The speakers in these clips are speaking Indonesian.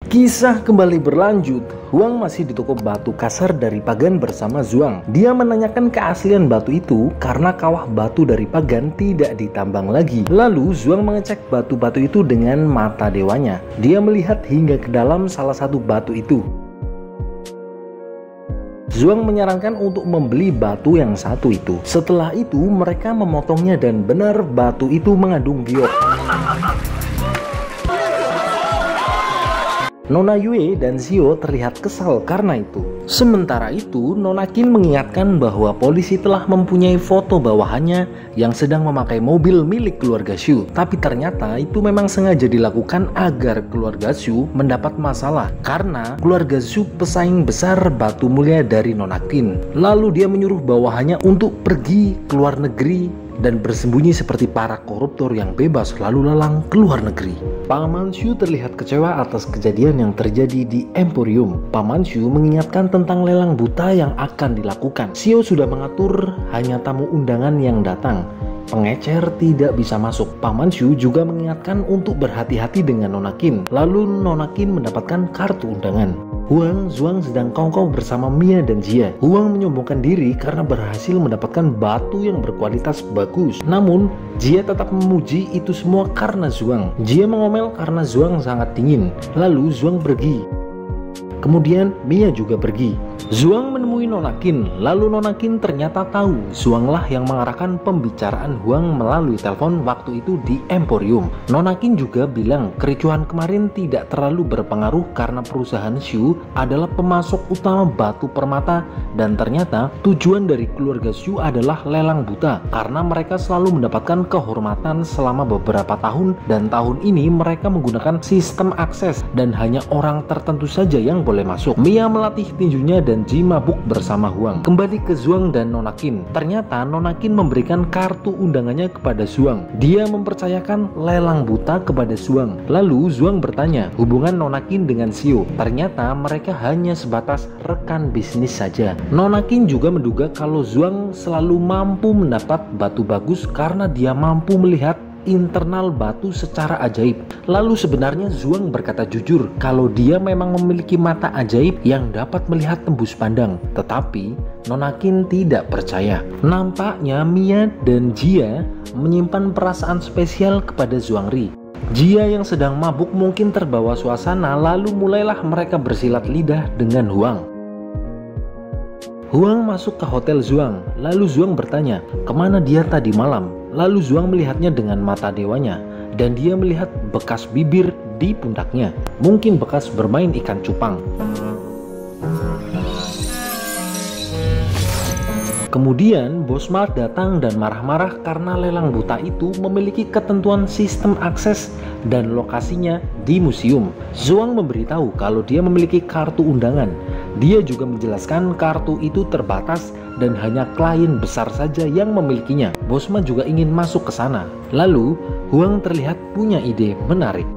Kisah kembali berlanjut. Huang masih di toko batu kasar dari Pagan bersama Zhuang. Dia menanyakan keaslian batu itu karena kawah batu dari Pagan tidak ditambang lagi. Lalu Zhuang mengecek batu-batu itu dengan mata dewanya. Dia melihat hingga ke dalam salah satu batu itu. Zhuang menyarankan untuk membeli batu yang satu itu. Setelah itu mereka memotongnya dan benar batu itu mengandung giok. Nona Yue dan Xiao terlihat kesal karena itu. Sementara itu, Nona Qin mengingatkan bahwa polisi telah mempunyai foto bawahannya yang sedang memakai mobil milik keluarga Xu. Tapi ternyata itu memang sengaja dilakukan agar keluarga Xu mendapat masalah karena keluarga Xu pesaing besar batu mulia dari Nona Qin. Lalu dia menyuruh bawahannya untuk pergi ke luar negeri dan bersembunyi seperti para koruptor yang bebas lalu lalang ke luar negeri. Paman Xu terlihat kecewa atas kejadian yang terjadi di Emporium. Paman Xu mengingatkan tentang lelang buta yang akan dilakukan. Xiao sudah mengatur hanya tamu undangan yang datang. Pengecer tidak bisa masuk. Paman Xu juga mengingatkan untuk berhati-hati dengan Nona Qin. Lalu Nona Qin mendapatkan kartu undangan. Huang, Zhuang sedang kongkow bersama Mia dan Jia. Huang menyombongkan diri karena berhasil mendapatkan batu yang berkualitas bagus. Namun, Jia tetap memuji itu semua karena Zhuang. Jia mengomel karena Zhuang sangat dingin. Lalu Zhuang pergi. Kemudian Mia juga pergi. Zhuang menemui Nona Qin, lalu Nona Qin ternyata tahu Zhuang lah yang mengarahkan pembicaraan Huang melalui telepon waktu itu di Emporium. Nona Qin juga bilang kericuhan kemarin tidak terlalu berpengaruh karena perusahaan Xu adalah pemasok utama batu permata dan ternyata tujuan dari keluarga Xu adalah lelang buta karena mereka selalu mendapatkan kehormatan selama beberapa tahun dan tahun ini mereka menggunakan sistem akses dan hanya orang tertentu saja yang boleh masuk. Mia melatih tinjunya dan Ji mabuk bersama Huang. Kembali ke Zhuang dan Nona Qin. Ternyata Nona Qin memberikan kartu undangannya kepada Zhuang. Dia mempercayakan lelang buta kepada Zhuang. Lalu Zhuang bertanya hubungan Nona Qin dengan Xiao. Ternyata mereka hanya sebatas rekan bisnis saja. Nona Qin juga menduga kalau Zhuang selalu mampu mendapat batu bagus karena dia mampu melihat internal batu secara ajaib. Lalu sebenarnya Zhuang berkata jujur kalau dia memang memiliki mata ajaib yang dapat melihat tembus pandang. Tetapi Nona Qin tidak percaya. Nampaknya Mia dan Jia menyimpan perasaan spesial kepada Zhuangri. Jia yang sedang mabuk mungkin terbawa suasana lalu mulailah mereka bersilat lidah dengan Huang. Huang masuk ke hotel Zhuang. Lalu Zhuang bertanya kemana dia tadi malam. Lalu Zhuang melihatnya dengan mata dewanya dan dia melihat bekas bibir di pundaknya. Mungkin bekas bermain ikan cupang. Kemudian Bos Mark datang dan marah-marah karena lelang buta itu memiliki ketentuan sistem akses dan lokasinya di museum. Zhuang memberitahu kalau dia memiliki kartu undangan. Dia juga menjelaskan kartu itu terbatas dan hanya klien besar saja yang memilikinya. Bosma juga ingin masuk ke sana. Lalu Huang terlihat punya ide menarik.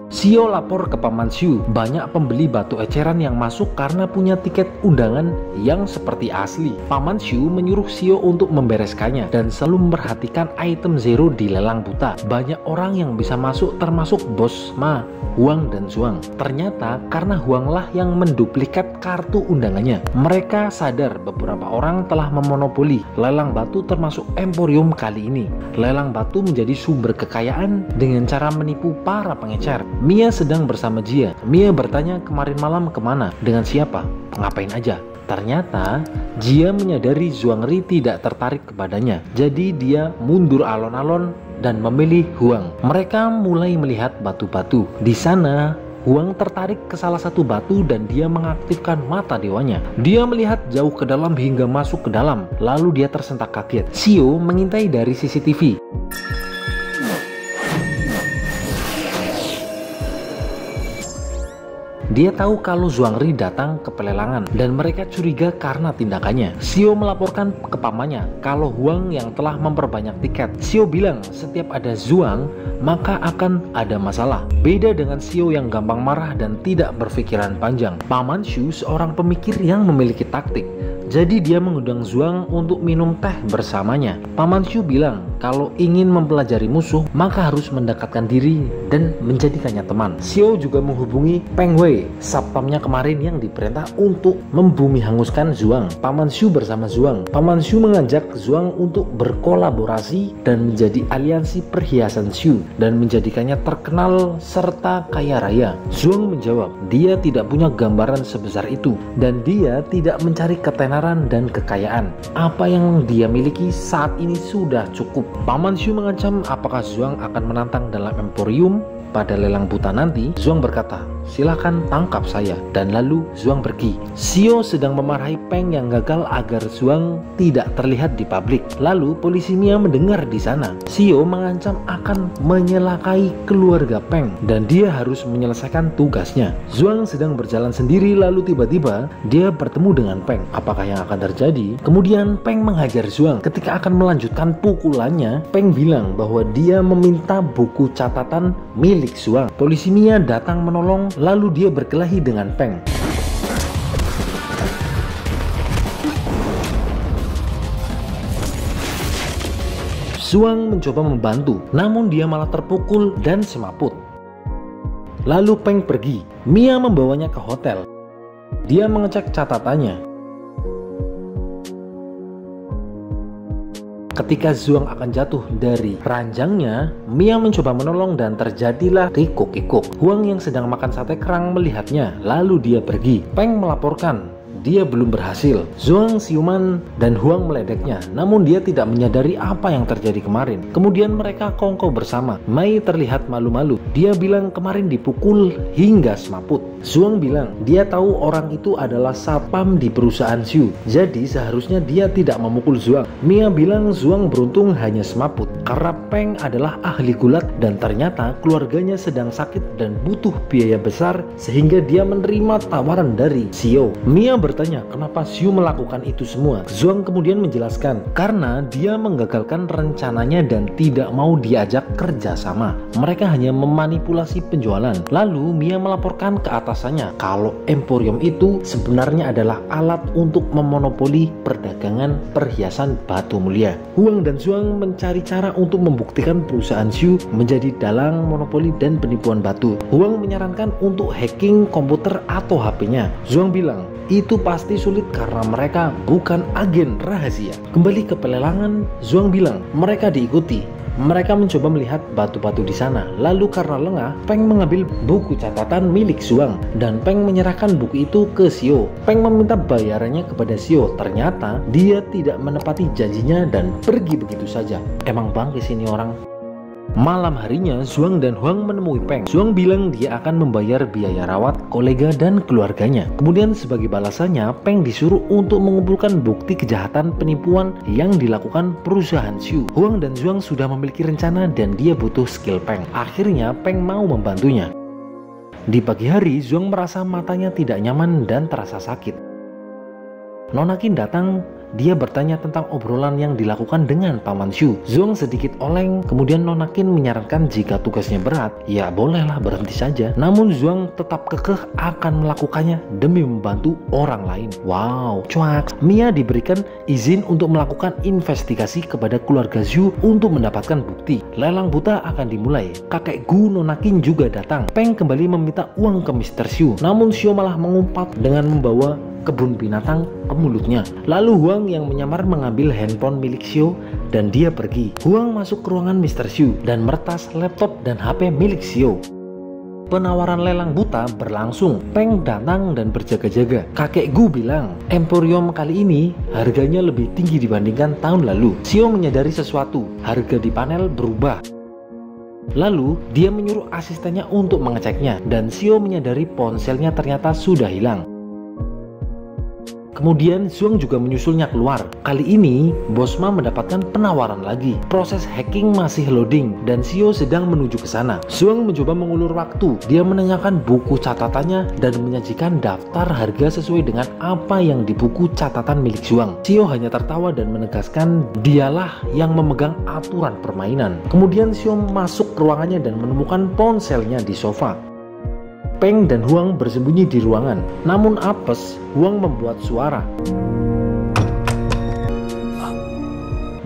Xiao lapor ke Paman Xu, banyak pembeli batu eceran yang masuk karena punya tiket undangan yang seperti asli. Paman Xu menyuruh Xiao untuk membereskannya dan selalu memperhatikan item zero di lelang buta. Banyak orang yang bisa masuk termasuk Bos Ma, Huang dan Zhuang. Ternyata karena Huang lah yang menduplikat kartu undangannya. Mereka sadar beberapa orang telah memonopoli lelang batu termasuk Emporium kali ini. Lelang batu menjadi sumber kekayaan dengan cara menipu para pengecer. Mia sedang bersama Jia. Mia bertanya kemarin malam kemana, dengan siapa, ngapain aja. Ternyata Jia menyadari Zhuangri tidak tertarik kepadanya. Jadi dia mundur alon-alon dan memilih Huang. Mereka mulai melihat batu-batu. Di sana Huang tertarik ke salah satu batu dan dia mengaktifkan mata dewanya. Dia melihat jauh ke dalam hingga masuk ke dalam. Lalu dia tersentak kaget. Xiao mengintai dari CCTV. Dia tahu kalau Zhuangri datang ke pelelangan dan mereka curiga karena tindakannya. Xiao melaporkan ke pamannya kalau Huang yang telah memperbanyak tiket. Xiao bilang setiap ada Zhuang maka akan ada masalah. Beda dengan Xiao yang gampang marah dan tidak berpikiran panjang. Paman Xu seorang pemikir yang memiliki taktik. Jadi dia mengundang Zhuang untuk minum teh bersamanya. Paman Xu bilang kalau ingin mempelajari musuh maka harus mendekatkan diri dan menjadikannya teman. Xiao juga menghubungi Peng Wei, satpamnya kemarin yang diperintah untuk membumi hanguskan Zhuang. Paman Shu bersama Zhuang. Paman Shu mengajak Zhuang untuk berkolaborasi dan menjadi aliansi perhiasan Shu dan menjadikannya terkenal serta kaya raya. Zhuang menjawab, dia tidak punya gambaran sebesar itu dan dia tidak mencari ketenaran dan kekayaan. Apa yang dia miliki saat ini sudah cukup. Paman Shu mengancam apakah Zhuang akan menantang dalam emporium pada lelang buta nanti. Zhuang berkata, silahkan tangkap saya, dan lalu Zhuang pergi. Xiao sedang memarahi Peng yang gagal agar Zhuang tidak terlihat di publik. Lalu polisi Mia mendengar di sana. Xiao mengancam akan menyelakai keluarga Peng dan dia harus menyelesaikan tugasnya. Zhuang sedang berjalan sendiri, lalu tiba-tiba dia bertemu dengan Peng. Apakah yang akan terjadi? Kemudian Peng menghajar Zhuang. Ketika akan melanjutkan pukulannya, Peng bilang bahwa dia meminta buku catatan milik Zhuang. Polisi Mia datang menolong, lalu dia berkelahi dengan Peng. Zhuang mencoba membantu, namun dia malah terpukul dan semaput. Lalu Peng pergi. Mia membawanya ke hotel. Dia mengecek catatannya. Ketika Zhuang akan jatuh dari ranjangnya, Mia mencoba menolong dan terjadilah kikuk-kikuk. Huang yang sedang makan sate kerang melihatnya, lalu dia pergi. Peng melaporkan dia belum berhasil. Zhuang siuman dan Huang meledeknya, namun dia tidak menyadari apa yang terjadi kemarin. Kemudian mereka kongko bersama. Mai terlihat malu-malu. Dia bilang kemarin dipukul hingga semaput. Zhuang bilang dia tahu orang itu adalah satpam di perusahaan Shu, jadi seharusnya dia tidak memukul Zhuang. Mia bilang Zhuang beruntung hanya semaput karena Peng adalah ahli gulat dan ternyata keluarganya sedang sakit dan butuh biaya besar sehingga dia menerima tawaran dari Xiao. Mia bertanya kenapa Shu melakukan itu semua. Zhuang kemudian menjelaskan karena dia menggagalkan rencananya dan tidak mau diajak kerja sama. Mereka hanya memanipulasi penjualan. Lalu Mia melaporkan ke atasannya kalau emporium itu sebenarnya adalah alat untuk memonopoli perdagangan perhiasan batu mulia. Huang dan Zhuang mencari cara untuk membuktikan perusahaan Shu menjadi dalang monopoli dan penipuan batu. Huang menyarankan untuk hacking komputer atau HP-nya. Zhuang bilang itu pasti sulit karena mereka bukan agen rahasia. Kembali ke pelelangan, Zhuang bilang mereka diikuti. Mereka mencoba melihat batu-batu di sana. Lalu karena lengah, Peng mengambil buku catatan milik Zhuang dan Peng menyerahkan buku itu ke Xiao. Peng meminta bayarannya kepada Xiao. Ternyata dia tidak menepati janjinya dan pergi begitu saja. Emang bangkis ini orang. Malam harinya, Zhuang dan Huang menemui Peng. Zhuang bilang dia akan membayar biaya rawat kolega dan keluarganya. Kemudian sebagai balasannya, Peng disuruh untuk mengumpulkan bukti kejahatan penipuan yang dilakukan perusahaan Shu. Huang dan Zhuang sudah memiliki rencana dan dia butuh skill Peng. Akhirnya Peng mau membantunya. Di pagi hari, Zhuang merasa matanya tidak nyaman dan terasa sakit. Nona Qin datang. Dia bertanya tentang obrolan yang dilakukan dengan Paman Shu. Zhuang sedikit oleng, kemudian Nona Qin menyarankan jika tugasnya berat, ya bolehlah berhenti saja. Namun Zhuang tetap kekeh akan melakukannya demi membantu orang lain. Wow, cuak. Mia diberikan izin untuk melakukan investigasi kepada keluarga Shu untuk mendapatkan bukti. Lelang buta akan dimulai. Kakek Gu Nona Qin juga datang. Peng kembali meminta uang ke Mr. Shu, namun Shu malah mengumpat dengan membawa kebun binatang ke mulutnya. Lalu Huang yang menyamar mengambil handphone milik Xiao dan dia pergi. Huang masuk ke ruangan Mr. Shu dan meretas laptop dan HP milik Xiao. Penawaran lelang buta berlangsung. Peng datang dan berjaga-jaga. Kakek Gu bilang emporium kali ini harganya lebih tinggi dibandingkan tahun lalu. Xiao menyadari sesuatu. Harga di panel berubah. Lalu dia menyuruh asistennya untuk mengeceknya dan Xiao menyadari ponselnya ternyata sudah hilang. Kemudian Zhuang juga menyusulnya keluar. Kali ini Bosma mendapatkan penawaran lagi. Proses hacking masih loading dan Xiao sedang menuju ke sana. Zhuang mencoba mengulur waktu. Dia menanyakan buku catatannya dan menyajikan daftar harga sesuai dengan apa yang di buku catatan milik Zhuang. Xiao hanya tertawa dan menegaskan dialah yang memegang aturan permainan. Kemudian Xiao masuk ke ruangannya dan menemukan ponselnya di sofa. Peng dan Huang bersembunyi di ruangan. Namun apes, Huang membuat suara.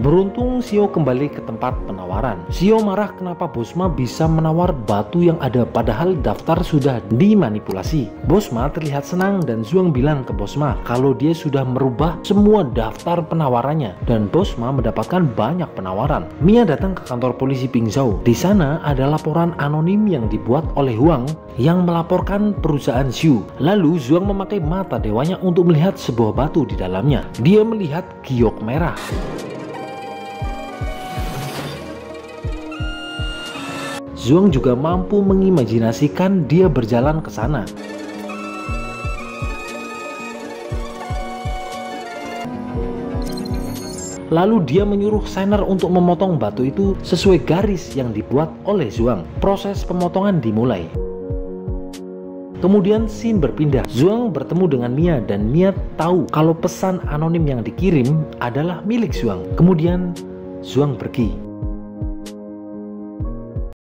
Beruntung Xiao kembali ke tempat penawaran. Xiao marah kenapa Bosma bisa menawar batu yang ada padahal daftar sudah dimanipulasi. Bosma terlihat senang dan Zhuang bilang ke Bosma kalau dia sudah merubah semua daftar penawarannya dan Bosma mendapatkan banyak penawaran. Mia datang ke kantor polisi Pingzhou. Di sana ada laporan anonim yang dibuat oleh Huang yang melaporkan perusahaan Xu. Lalu Zhuang memakai mata dewanya untuk melihat sebuah batu di dalamnya. Dia melihat giok merah. Zhuang juga mampu mengimajinasikan dia berjalan ke sana. Lalu dia menyuruh Shiner untuk memotong batu itu sesuai garis yang dibuat oleh Zhuang. Proses pemotongan dimulai. Kemudian scene berpindah. Zhuang bertemu dengan Mia dan Mia tahu kalau pesan anonim yang dikirim adalah milik Zhuang. Kemudian Zhuang pergi.